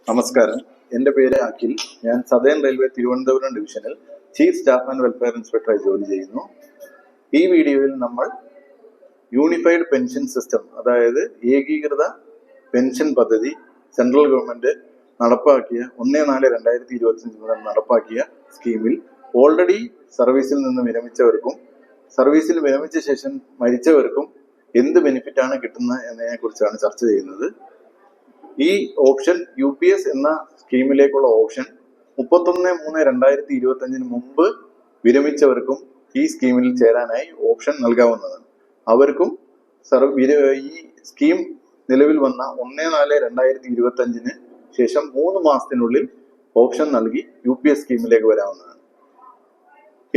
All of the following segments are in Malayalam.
നമസ്കാരം, എൻ്റെ പേര് അഖിൽ. ഞാൻ സദേൺ റെയിൽവേ തിരുവനന്തപുരം ഡിവിഷനിൽ ചീഫ് സ്റ്റാഫ് ആൻഡ് വെൽഫെയർ ഇൻസ്പെക്ടറായി ജോലി ചെയ്യുന്നു. ഈ വീഡിയോയിൽ നമ്മൾ യൂണിഫൈഡ് പെൻഷൻ സിസ്റ്റം, അതായത് ഏകീകൃത പെൻഷൻ പദ്ധതി സെൻട്രൽ ഗവൺമെന്റ് നടപ്പാക്കിയ 1/4/2025 മുതൽ നടപ്പാക്കിയ സ്കീമിൽ ഓൾറെഡി സർവീസിൽ നിന്ന് വിരമിച്ചവർക്കും സർവീസിൽ വിരമിച്ച ശേഷം മരിച്ചവർക്കും എന്ത് ബെനിഫിറ്റാണ് കിട്ടുന്നത് എന്നതിനെ കുറിച്ചാണ് ചർച്ച ചെയ്യുന്നത്. ഈ ഓപ്ഷൻ UPS എന്ന സ്കീമിലേക്കുള്ള ഓപ്ഷൻ 31/3/2025 മുമ്പ് വിരമിച്ചവർക്കും ഈ സ്കീമിൽ ചേരാനായി ഓപ്ഷൻ നൽകാവുന്നതാണ്. അവർക്കും ഈ സ്കീം നിലവിൽ വന്ന 1/4/2025 ശേഷം 3 മാസത്തിനുള്ളിൽ ഓപ്ഷൻ നൽകി UPS സ്കീമിലേക്ക് വരാവുന്നതാണ്.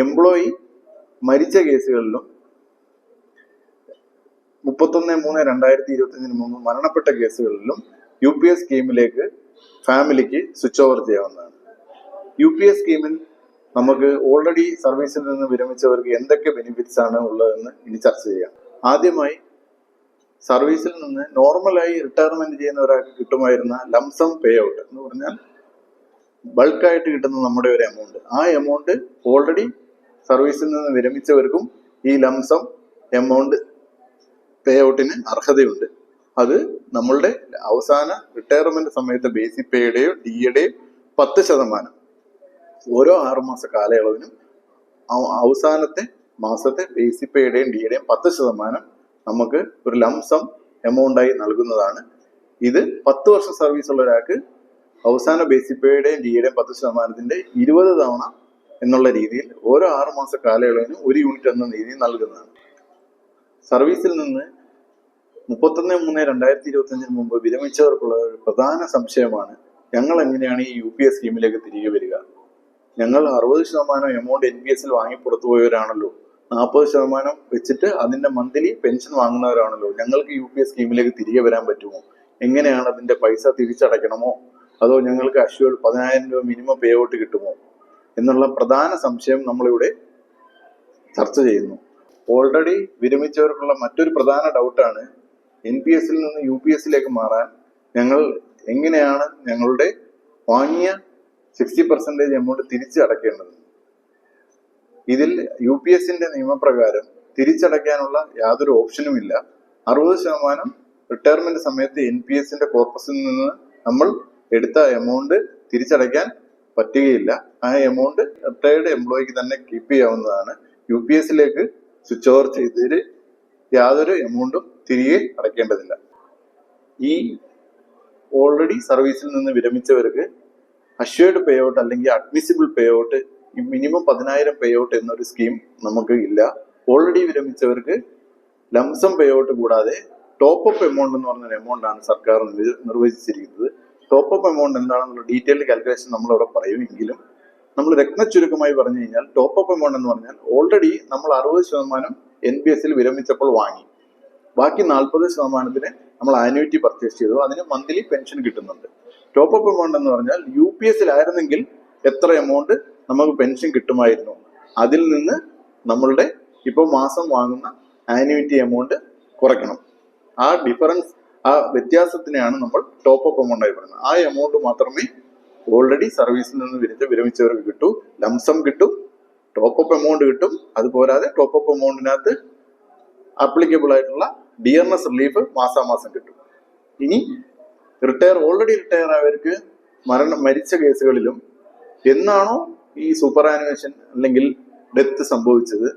എംപ്ലോയി മരിച്ച കേസുകളിലും 31/3/2025 മുമ്പ് മരണപ്പെട്ട കേസുകളിലും UPS സ്കീമിലേക്ക് ഫാമിലിക്ക് സ്വിച്ച് ഓവർ ചെയ്യാവുന്നതാണ്. UPS സ്കീമിൽ നമുക്ക് ഓൾറെഡി സർവീസിൽ നിന്ന് വിരമിച്ചവർക്ക് എന്തൊക്കെ ബെനിഫിറ്റ്സ് ആണ് ഉള്ളതെന്ന് ഇനി ചർച്ച ചെയ്യാം. ആദ്യമായി, സർവീസിൽ നിന്ന് നോർമലായി റിട്ടയർമെന്റ് ചെയ്യുന്ന ഒരാൾക്ക് കിട്ടുമായിരുന്ന ലംസം പേ ഔട്ട് എന്ന് പറഞ്ഞാൽ ബൾക്കായിട്ട് കിട്ടുന്ന നമ്മുടെ ഒരു എമൗണ്ട്, ആ എമൗണ്ട് ഓൾറെഡി സർവീസിൽ നിന്ന് വിരമിച്ചവർക്കും ഈ ലംസം എമൗണ്ട് പേ ഔട്ടിന് അർഹതയുണ്ട്. അത് നമ്മളുടെ അവസാന റിട്ടയർമെന്റ് സമയത്ത് ബേസിക് പേയുടെയോ DAയുടെയോ 10% ഓരോ 6 മാസ കാലയളവിനും അവസാനത്തെ മാസത്തെ ബേസിക് പേയുടെയും DAയുടെയും 10% നമുക്ക് ഒരു ലംസം എമൗണ്ടായി നൽകുന്നതാണ്. ഇത് 10 വർഷം സർവീസ് ഉള്ള ഒരാൾക്ക് അവസാന ബേസിക് പേയുടെയും DAയുടെയും 10%ന്റെ 20 തവണ എന്നുള്ള രീതിയിൽ ഓരോ 6 മാസ കാലയളവിനും 1 യൂണിറ്റ് എന്ന രീതിയിൽ നൽകുന്നതാണ്. സർവീസിൽ നിന്ന് 31/3/2025 മുമ്പ് വിരമിച്ചവർക്കുള്ള ഒരു പ്രധാന സംശയമാണ്, ഞങ്ങൾ എങ്ങനെയാണ് ഈ UPS സ്കീമിലേക്ക് തിരികെ വരിക? ഞങ്ങൾ 60% എമൗണ്ട് NPSൽ വാങ്ങി പുറത്തുപോയവരാണല്ലോ, 40% വെച്ചിട്ട് അതിന്റെ മന്ത്ലി പെൻഷൻ വാങ്ങുന്നവരാണല്ലോ, ഞങ്ങൾക്ക് UPS സ്കീമിലേക്ക് തിരികെ വരാൻ പറ്റുമോ? എങ്ങനെയാണ് അതിന്റെ പൈസ തിരിച്ചടയ്ക്കണമോ, അതോ ഞങ്ങൾക്ക് അഷ്യൂർഡ് 10,000 രൂപ മിനിമം പേ ഔട്ട് കിട്ടുമോ എന്നുള്ള പ്രധാന സംശയം നമ്മളിവിടെ ചർച്ച ചെയ്യുന്നു. ഓൾറെഡി വിരമിച്ചവർക്കുള്ള മറ്റൊരു പ്രധാന ഡൗട്ടാണ്, NPSൽ നിന്ന് UPSലേക്ക് മാറാൻ ഞങ്ങൾ എങ്ങനെയാണ് ഞങ്ങളുടെ വാങ്ങിയ 60% എമൗണ്ട് തിരിച്ചടയ്ക്കേണ്ടത്? ഇതിൽ UPSന്റെ നിയമപ്രകാരം തിരിച്ചടയ്ക്കാനുള്ള യാതൊരു ഓപ്ഷനും ഇല്ല. 60% റിട്ടയർമെന്റ് സമയത്ത് NPSന്റെ കോർപ്പസിൽ നിന്ന് നമ്മൾ എടുത്ത എമൗണ്ട് തിരിച്ചടയ്ക്കാൻ പറ്റുകയില്ല. ആ എമൗണ്ട് റിട്ടയർഡ് എംപ്ലോയിക്ക് തന്നെ കീപ്പ് ചെയ്യാവുന്നതാണ്. UPSലേക്ക് സ്വിച്ച് ഓവർ ചെയ്തതിൽ യാതൊരു എമൗണ്ടും തിരികെ അടയ്ക്കേണ്ടതില്ല. ഈ ഓൾറെഡി സർവീസിൽ നിന്ന് വിരമിച്ചവർക്ക് അഷ്വേർഡ് പേ ഔട്ട് അല്ലെങ്കിൽ അഡ്മിസിബിൾ പേ ഔട്ട്, ഈ മിനിമം 10,000 പേ ഔട്ട് എന്നൊരു സ്കീം നമുക്ക് ഇല്ല. ഓൾറെഡി വിരമിച്ചവർക്ക് ലംസം പേ ഔട്ട് കൂടാതെ ടോപ്പ് അപ്പ് എമൗണ്ട് എന്ന് പറഞ്ഞൊരു എമൗണ്ട് ആണ് സർക്കാർ നിർവചിച്ചിരിക്കുന്നത്. ടോപ്പ് അപ്പ് എമൗണ്ട് എന്താണെന്നുള്ള ഡീറ്റെയിൽഡ് കാൽക്കുലേഷൻ നമ്മളവിടെ പറയും. എങ്കിലും നമ്മൾ ചുരുക്കമായി പറഞ്ഞു കഴിഞ്ഞാൽ, ടോപ്പ് അപ്പ് എമൗണ്ട് എന്ന് പറഞ്ഞാൽ ഓൾറെഡി നമ്മൾ 60% NPSൽ വിരമിച്ചപ്പോൾ വാങ്ങി, ബാക്കി 40%ന് നമ്മൾ ആന്യൂറ്റി പർച്ചേസ് ചെയ്തു, അതിന് മന്ത്ലി പെൻഷൻ കിട്ടുന്നുണ്ട്. ടോപ്പ് അപ്പ് എമൗണ്ട് എന്ന് പറഞ്ഞാൽ UPSലായിരുന്നെങ്കിൽ എത്ര എമൗണ്ട് നമുക്ക് പെൻഷൻ കിട്ടുമായിരുന്നു, അതിൽ നിന്ന് നമ്മളുടെ ഇപ്പോൾ മാസം വാങ്ങുന്ന ആന്യൂറ്റി എമൗണ്ട് കുറയ്ക്കണം. ആ ഡിഫറൻസ്, ആ വ്യത്യാസത്തിനെയാണ് നമ്മൾ ടോപ്പ് അപ്പ് എമൗണ്ട് ആയി പറയുന്നത്. ആ എമൗണ്ട് മാത്രമേ ഓൾറെഡി സർവീസിൽ നിന്ന് വിരമിച്ചവർക്ക് കിട്ടൂ. ലംസം കിട്ടും, ടോപ്പ് അപ്പ് എമൗണ്ട് കിട്ടും. അതുപോരാതെ ടോപ്പ് അപ്പ് എമൗണ്ടിനകത്ത് ആപ്ലിക്കബിൾ ആയിട്ടുള്ള ഡിയർനെസ് റിലീഫ് മാസാമാസം കിട്ടും. ഇനി ഓൾറെഡി റിട്ടയർ ആയവർക്ക് മരിച്ച കേസുകളിലും എന്നാണോ ഈ സൂപ്പർ ആനുവേഷൻ അല്ലെങ്കിൽ ഡെത്ത് സംഭവിച്ചത്,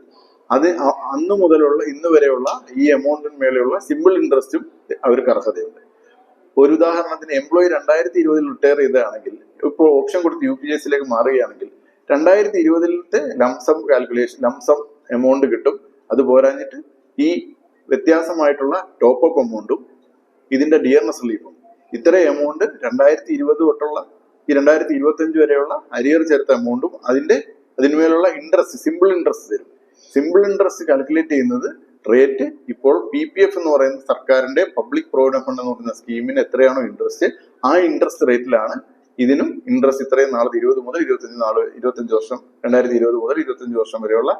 അത് അന്നു മുതലുള്ള ഇന്ന് വരെയുള്ള ഈ എമൗണ്ടിന്മേലെയുള്ള സിമ്പിൾ ഇൻട്രസ്റ്റും അവർക്ക് അർഹതയുണ്ട്. ഒരു ഉദാഹരണത്തിന്, എംപ്ലോയി 2020 റിട്ടയർ ചെയ്തതാണെങ്കിൽ, ഇപ്പോൾ ഓപ്ഷൻ കൊടുത്ത് UPSലേക്ക് മാറുകയാണെങ്കിൽ 2020 ലംസം കാൽക്കുലേഷൻ, ലംസം എമൗണ്ട് കിട്ടും. അത് പോരാഞ്ഞിട്ട് ഈ വ്യത്യാസമായിട്ടുള്ള ടോപ്പ് അപ്പ് എമൗണ്ടും ഇതിന്റെ ഡിയർനെസ് റിലീഫും, ഇത്ര എമൗണ്ട് 2020 തൊട്ടുള്ള ഈ 2025 വരെയുള്ള അരിയർ ചേർത്ത എമൗണ്ടും അതിന്മേലുള്ള ഇൻട്രസ്റ്റ്, സിമ്പിൾ ഇൻട്രസ്റ്റ് തരും. സിമ്പിൾ ഇൻട്രസ്റ്റ് കാൽക്കുലേറ്റ് ചെയ്യുന്നത് റേറ്റ് ഇപ്പോൾ PPF എന്ന് പറയുന്ന സർക്കാരിന്റെ പബ്ലിക് പ്രൊവിഡന്റ് ഫണ്ട് എന്ന് പറയുന്ന സ്കീമിന് എത്രയാണോ ഇൻട്രസ്റ്റ്, ആ ഇൻട്രസ്റ്റ് റേറ്റിലാണ് ഇതിനും ഇൻട്രസ്റ്റ് ഇത്രയും നാളെ 20 മുതൽ 25 വർഷം 2020 മുതൽ 25 വർഷം വരെയുള്ള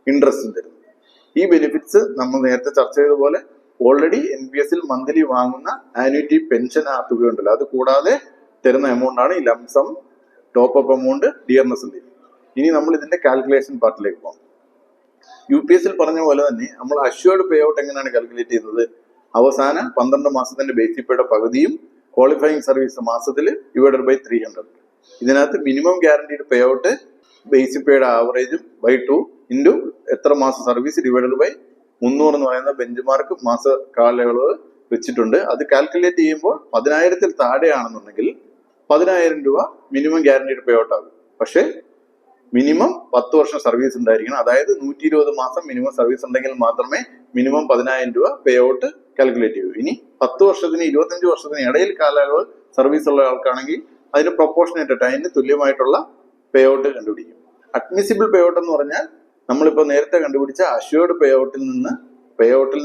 ഇൻട്രസ്റ്റും തരുന്നത്. ഈ ബെനിഫിറ്റ്സ് നമ്മൾ നേരത്തെ ചർച്ച ചെയ്ത പോലെ ഓൾറെഡി NPSൽ മന്ത്ലി വാങ്ങുന്ന ആന്യൂറ്റി പെൻഷൻ ആ തുക ഉണ്ടല്ലോ, അത് കൂടാതെ തരുന്ന എമൗണ്ട് ആണ് ഈ lump sum top up amount dearness leave. ഇനി നമ്മൾ ഇതിന്റെ കാൽക്കുലേഷൻ പാർട്ടിലേക്ക് പോകാം. UPS പറഞ്ഞ പോലെ തന്നെ നമ്മൾ അഷ്വേർഡ് പേ ഔട്ട് എങ്ങനെയാണ് കാൽക്കുലേറ്റ് ചെയ്യുന്നത്? അവസാന 12 മാസത്തിന്റെ ബേസിക് പേയുടെ പകുതിയും ക്വാളിഫയിങ് സർവീസ് മാസത്തിൽ ഡിവൈഡഡ് ബൈ 300. ഇതിനകത്ത് minimum guaranteed pay out basic പേയുടെ ആവറേജും ബൈ 2 ഇൻറ്റു എത്ര മാസം സർവീസ് ഡിവൈഡഡ് ബൈ 300 എന്ന് പറയുന്ന ബെഞ്ച് മാർക്ക് മാസ കാലയളവ് വെച്ചിട്ടുണ്ട്. അത് കാൽക്കുലേറ്റ് ചെയ്യുമ്പോൾ 10,000-ൽ താഴെയാണെന്നുണ്ടെങ്കിൽ 10,000 രൂപ മിനിമം ഗ്യാരണ്ടീഡ് പേ ഔട്ട് ആകും. പക്ഷേ മിനിമം 10 വർഷം സർവീസ് ഉണ്ടായിരിക്കണം. അതായത് 120 മാസം മിനിമം സർവീസ് ഉണ്ടെങ്കിൽ മാത്രമേ മിനിമം 10,000 രൂപ പേ ഔട്ട് കാൽക്കുലേറ്റ് ചെയ്യൂ. ഇനി 10 വർഷത്തിന് 25 വർഷത്തിന് ഇടയിൽ കാലയളവ് സർവീസ് ഉള്ള ആൾക്കാണെങ്കിൽ അതിന് പ്രൊപ്പോർഷനേറ്റ് അതിന് തുല്യമായിട്ടുള്ള പേ ഔട്ട് കണ്ടുപിടിക്കും. അഡ്മിസിബിൾ പേ ഔട്ട് എന്ന് പറഞ്ഞാൽ നമ്മളിപ്പോൾ നേരത്തെ കണ്ടുപിടിച്ച അഷ്വേർഡ് പേ ഔട്ടിൽ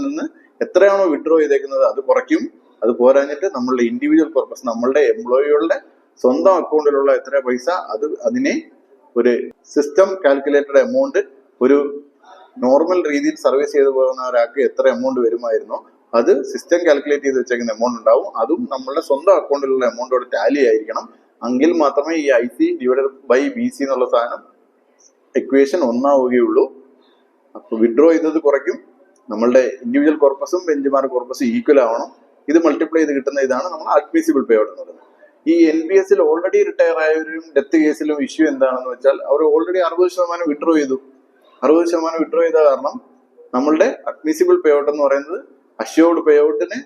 നിന്ന് എത്രയാണോ വിഡ്രോ ചെയ്തേക്കുന്നത് അത് കുറയ്ക്കും. അത് പോരാഞ്ഞിട്ട് നമ്മളുടെ ഇൻഡിവിജ്വൽ പർപ്പസ് നമ്മളുടെ എംപ്ലോയികളുടെ സ്വന്തം അക്കൗണ്ടിലുള്ള എത്ര പൈസ അതിനെ ഒരു സിസ്റ്റം കാൽക്കുലേറ്റഡ് എമൗണ്ട് ഒരു നോർമൽ രീതിയിൽ സർവീസ് ചെയ്തു പോകുന്ന ഒരാൾക്ക് എത്ര എമൗണ്ട് വരുമായിരുന്നോ അത് സിസ്റ്റം കാൽക്കുലേറ്റ് ചെയ്ത് വെച്ചേക്കുന്ന എമൗണ്ട് ഉണ്ടാവും. അതും നമ്മളുടെ സ്വന്തം അക്കൗണ്ടിലുള്ള എമൗണ്ടോട് ടാലി ആയിരിക്കണം. എങ്കിൽ മാത്രമേ ഈ IC ഡിവൈഡഡ് ബൈ BC എന്നുള്ള സാധനം ഇക്വേഷൻ ഒന്നാവുകയുള്ളൂ. അപ്പൊ വിഡ്രോ ചെയ്തത് കുറയ്ക്കും. നമ്മളുടെ ഇൻഡിവിജ്വൽ കോർപ്പസും ബെഞ്ച് മാർക്ക് കോർപ്പസും ഈക്വൽ ആവണം. ഇത് മൾട്ടിപ്ലൈ ചെയ്ത് കിട്ടുന്ന ഇതാണ് നമ്മൾ അഡ്മിസിബിൾ പേ ഔട്ട് എന്ന് പറയുന്നത്. ഈ NPS ഓൾറെഡി റിട്ടയർ ആയവരും ഡെത്ത് കേസിലും ഇഷ്യൂ എന്താണെന്ന് വെച്ചാൽ അവർ ഓൾറെഡി 60% വിഡ്രോ ചെയ്തു. 60% വിഡ്രോ ചെയ്ത കാരണം നമ്മളുടെ അഡ്മിസിബിൾ പേ ഔട്ട് എന്ന് പറയുന്നത് അഷ്യോർഡ് പേ ഔട്ടിന്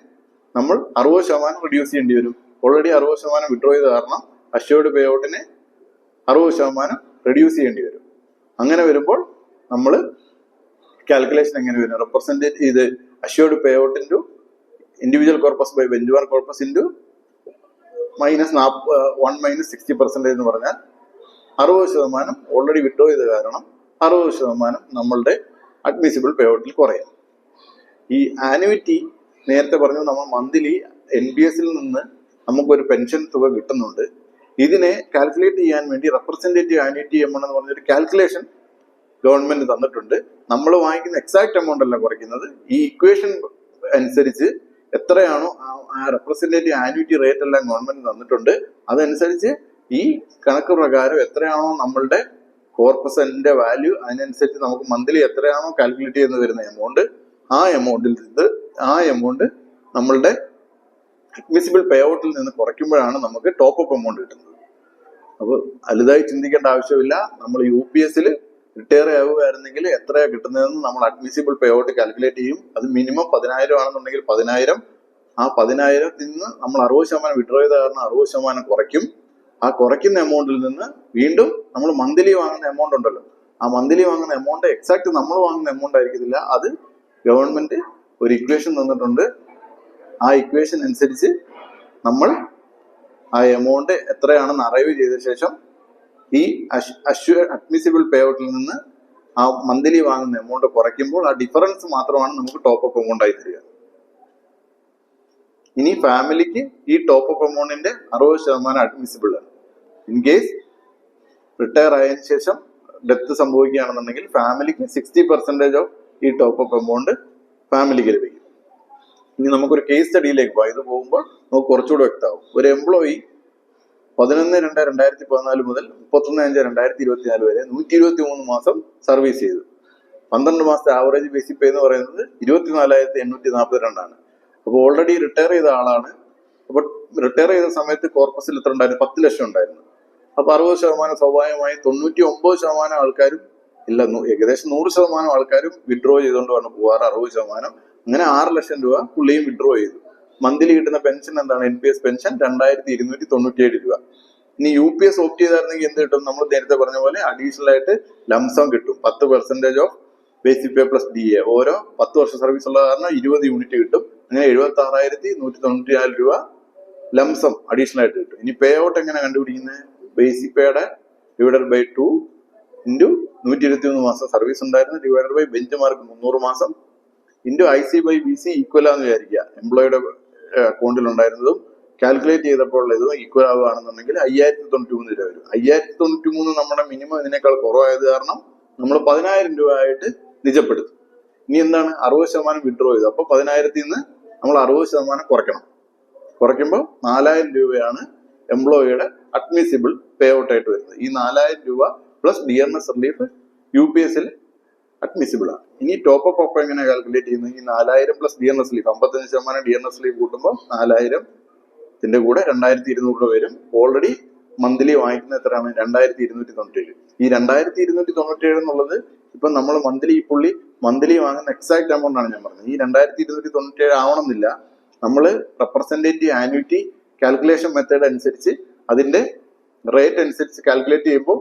നമ്മൾ 60% റിഡ്യൂസ് ചെയ്യേണ്ടി വരും. ഓൾറെഡി 60% വിഡ്രോ ചെയ്ത കാരണം അഷ്യോർഡ് പേ ഔട്ടിന് 60% റിഡ്യൂസ് ചെയ്യേണ്ടി വരും. അങ്ങനെ വരുമ്പോൾ നമ്മൾ കാൽക്കുലേഷൻ എങ്ങനെ വരും? റെപ്രസെന്റേറ്റ് ചെയ്ത് assured pay out into individual corpus by benchmark corpus into -1 - 60% എന്ന് പറഞ്ഞാൽ 60% ഓൾറെഡി വിഡ്രോ ചെയ്ത കാരണം 60% നമ്മളുടെ അഡ്മിസിബിൾ പേ ഔട്ടിൽ കുറയും. ഈ ആനുവിറ്റി നേരത്തെ പറഞ്ഞു നമ്മൾ മന്ത്ലി NPS-ൽ നിന്ന് നമുക്കൊരു പെൻഷൻ തുക കിട്ടുന്നുണ്ട്. ഇതിനെ കാൽക്കുലേറ്റ് ചെയ്യാൻ വേണ്ടി റെപ്രസെന്റേറ്റീവ് ആനുവിറ്റി എമൗണ്ട് എന്ന് പറഞ്ഞൊരു കാൽക്കുലേഷൻ ഗവൺമെന്റ് തന്നിട്ടുണ്ട്. നമ്മൾ വാങ്ങിക്കുന്ന എക്സാക്ട് എമൗണ്ട് അല്ല കുറയ്ക്കുന്നത്. ഈ ഇക്വേഷൻ അനുസരിച്ച് എത്രയാണോ ആ റെപ്രസെന്റേറ്റീവ് ആനുവിറ്റി റേറ്റ് എല്ലാം ഗവൺമെന്റ് തന്നിട്ടുണ്ട്. അതനുസരിച്ച് ഈ കണക്ക് പ്രകാരം എത്രയാണോ നമ്മളുടെ കോർപ്പസിന്റെ വാല്യൂ അതിനനുസരിച്ച് നമുക്ക് മന്ത്ലി എത്രയാണോ കാൽക്കുലേറ്റ് ചെയ്യുന്ന വരുന്ന എമൗണ്ട് ആ എമൗണ്ട് നമ്മളുടെ അഡ്മിസിബിൾ പേ ഔട്ടിൽ നിന്ന് കുറയ്ക്കുമ്പോഴാണ് നമുക്ക് ടോപ്പ് അപ്പ് എമൗണ്ട് കിട്ടുന്നത്. അപ്പോൾ വലുതായി ചിന്തിക്കേണ്ട ആവശ്യമില്ല. നമ്മൾ UPS-ൽ റിട്ടയർ ആവുകയായിരുന്നെങ്കിൽ എത്രയാണ് കിട്ടുന്നതെന്ന് നമ്മൾ അഡ്മിസിബിൾ പേ ഔട്ട് കാൽക്കുലേറ്റ് ചെയ്യും. അത് മിനിമം 10,000 ആണെന്നുണ്ടെങ്കിൽ 10,000. ആ 10,000-ൽ നിന്ന് നമ്മൾ 60% വിഡ്രോ ചെയ്ത കാരണം 60% കുറയ്ക്കും. ആ കുറയ്ക്കുന്ന എമൗണ്ടിൽ നിന്ന് വീണ്ടും നമ്മൾ മന്ത്ലി വാങ്ങുന്ന എമൗണ്ട് ഉണ്ടല്ലോ, ആ മന്ത്ലി വാങ്ങുന്ന എമൗണ്ട് എക്സാക്ട് നമ്മൾ വാങ്ങുന്ന എമൗണ്ട് ആയിരിക്കത്തില്ല. അത് ഗവൺമെന്റ് ഒരു ഇക്വേഷൻ തന്നിട്ടുണ്ട്. ആ ഇക്വേഷൻ അനുസരിച്ച് നമ്മൾ ആ എമൗണ്ട് എത്രയാണെന്ന് അറൈവ് ചെയ്ത ശേഷം ഈ അഡ്മിസിബിൾ പേ ഔട്ടിൽ നിന്ന് ആ മന്ത്ലി വാങ്ങുന്ന എമൗണ്ട് കുറയ്ക്കുമ്പോൾ ആ ഡിഫറൻസ് മാത്രമാണ് നമുക്ക് ടോപ്പ് അപ്പ് എമൗണ്ട് ആയി തരിക. ഇനി ഫാമിലിക്ക് ഈ ടോപ്പ് അപ്പ് എമൗണ്ടിന്റെ 60% അഡ്മിസിബിൾ ആണ്. ഇൻ കേസ് റിട്ടയർ ആയതിനു ശേഷം ഡെത്ത് സംഭവിക്കുകയാണെന്നുണ്ടെങ്കിൽ ഫാമിലിക്ക് 60% ഓഫ് ഈ ടോപ്പ് അപ്പ് എമൗണ്ട് ഫാമിലിക്ക് ലഭിക്കും. ഇനി നമുക്കൊരു കേസ് സ്റ്റഡിയിലേക്ക് പോകാം. ഇത് പോകുമ്പോൾ നമുക്ക് കുറച്ചുകൂടെ വ്യക്തമാവും. ഒരു എംപ്ലോയി 11/2/2014 മുതൽ 31/5/2024 വരെ 123 മാസം സർവീസ് ചെയ്തു. 12 മാസത്തെ ആവറേജ് ബേസിക് പേ എന്ന് പറയുന്നത് 24,842 ആണ്. അപ്പോൾ ഓൾറെഡി റിട്ടയർ ചെയ്ത ആളാണ്. അപ്പോൾ റിട്ടയർ ചെയ്ത സമയത്ത് കോർപ്പസിൽ എത്ര ഉണ്ടായിരുന്നു? 10 ലക്ഷം ഉണ്ടായിരുന്നു. അപ്പൊ 60% സ്വാഭാവികമായി 99% ആൾക്കാരും ഇല്ല, ഏകദേശം 100% ആൾക്കാരും വിഡ്രോ ചെയ്തുകൊണ്ട് വന്ന് പോവാറ് 60%. അങ്ങനെ 6 ലക്ഷം രൂപ പുള്ളിയും വിഡ്രോ ചെയ്തു. മന്ത്ലി കിട്ടുന്ന പെൻഷൻ എന്താണ്? NPS പെൻഷൻ 2,297 രൂപ. ഇനി UPS ഓപ്റ്റ് ചെയ്തായിരുന്നെങ്കിൽ എന്ത് കിട്ടും? നമ്മൾ നേരത്തെ പറഞ്ഞ പോലെ അഡീഷണൽ ആയിട്ട് ലംസം കിട്ടും. 10% of basic pay plus DA. ഓരോ 10 വർഷം സർവീസ് ഉള്ള കാരണം 20 യൂണിറ്റ് കിട്ടും. അങ്ങനെ 76,194 രൂപ ലംസം അഡീഷണൽ ആയിട്ട് കിട്ടും. ഇനി പേ ഔട്ട് എങ്ങനെ കണ്ടുപിടിക്കുന്നത്? ബേസിക് പേയുടെ ഡിവൈഡഡ് ബൈ 2 ഇൻറ്റു 123 മാസം സർവീസ് ഉണ്ടായിരുന്നു ഡിവൈഡഡ് ബൈ ബെഞ്ച് മാർക്ക് 300 മാസം ഇൻറ്റു IC ബൈ BC ഈക്വലാന്ന് വിചാരിക്കുക. എംപ്ലോയിയുടെ അക്കൗണ്ടിൽ ഉണ്ടായിരുന്നതും കാൽക്കുലേറ്റ് ചെയ്തപ്പോൾ ഇതും ഈക്വൽ ആവുകയാണെന്നുണ്ടെങ്കിൽ 5,093 രൂപ വരും. 5,093 നമ്മുടെ മിനിമം ഇതിനേക്കാൾ കുറവായത് കാരണം നമ്മൾ 10,000 രൂപ ആയിട്ട് നിജപ്പെടുത്തും. ഇനി എന്താണ്? 60% വിഡ്രോ ചെയ്തു. അപ്പോൾ 10,000-ൽ നിന്ന് നമ്മൾ 60% കുറയ്ക്കണം. കുറയ്ക്കുമ്പോൾ 4,000 രൂപയാണ് എംപ്ലോയിയുടെ അഡ്മിസിബിൾ പേ ഔട്ട് ആയിട്ട് വരുന്നത്. ഈ 4000 രൂപ പ്ലസ് ഡിയർനെസ് റിലീഫ് UPS-ൽ അഡ്മിസിബിൾ ആണ്. ഇനി ടോപ്പ് അപ്പ് എങ്ങനെ കാൽക്കുലേറ്റ് ചെയ്യുന്നത്? ഈ 4000 plus dearness relief 55% dearness relief കൂട്ടുമ്പോൾ 4000 കൂടെ 2200 രൂപ വരും. ഓൾറെഡി മന്ത്ലി വാങ്ങിക്കുന്ന എത്രയാണ്? 2297. ഈ 2297 എന്നുള്ളത് ഇപ്പൊ നമ്മൾ മന്ത്ലി വാങ്ങുന്ന എക്സാക്ട് എമൗണ്ട് ആണ് ഞാൻ പറഞ്ഞത്. ഈ 2297 ആവണമെന്നില്ല. നമ്മൾ റെപ്രസെന്റേറ്റീവ് ആന്യൂറ്റി കാൽക്കുലേഷൻ മെത്തേഡ് അനുസരിച്ച് അതിന്റെ റേറ്റ് അനുസരിച്ച് കാൽക്കുലേറ്റ് ചെയ്യുമ്പോൾ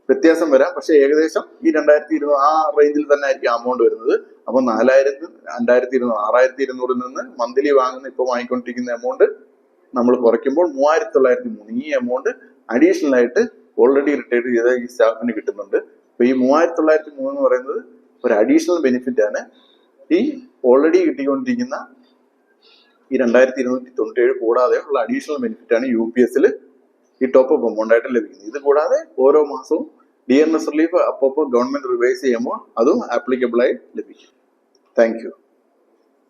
വ്യത്യാസം വരാം. പക്ഷെ ഏകദേശം ഈ 2200 ആ റേഞ്ചിൽ തന്നെ ആയിരിക്കും അമൗണ്ട് വരുന്നത്. അപ്പൊ 4000 2200 6200 നിന്ന് മന്ത്ലി ഇപ്പൊ വാങ്ങിക്കൊണ്ടിരിക്കുന്ന എമൗണ്ട് നമ്മൾ കുറയ്ക്കുമ്പോൾ 3903 ഈ എമൗണ്ട് അഡീഷണൽ ആയിട്ട് ഓൾറെഡി റിട്ടയർഡ് ചെയ്ത ഈ സ്റ്റാഫിന് കിട്ടുന്നുണ്ട്. അപ്പൊ ഈ 3903 എന്ന് പറയുന്നത് ഒരു അഡീഷണൽ ബെനിഫിറ്റ് ആണ്. ഈ ഓൾറെഡി കിട്ടിക്കൊണ്ടിരിക്കുന്ന ഈ 2297 കൂടാതെ ഉള്ള അഡീഷണൽ ബെനിഫിറ്റ് ആണ് UPS-ൽ ഈ ടോപ്പ് അപ്പ് എമൗണ്ട് ആയിട്ട് ലഭിക്കുന്നത്. ഇത് കൂടാതെ ഓരോ മാസവും ഡിയർനെസ് റിലീഫ് അപ്പോൾ ഗവൺമെന്റ് റിവൈസ് ചെയ്യുമ്പോൾ അതും ആപ്ലിക്കബിൾ ആയി ലഭിക്കും. Thank you.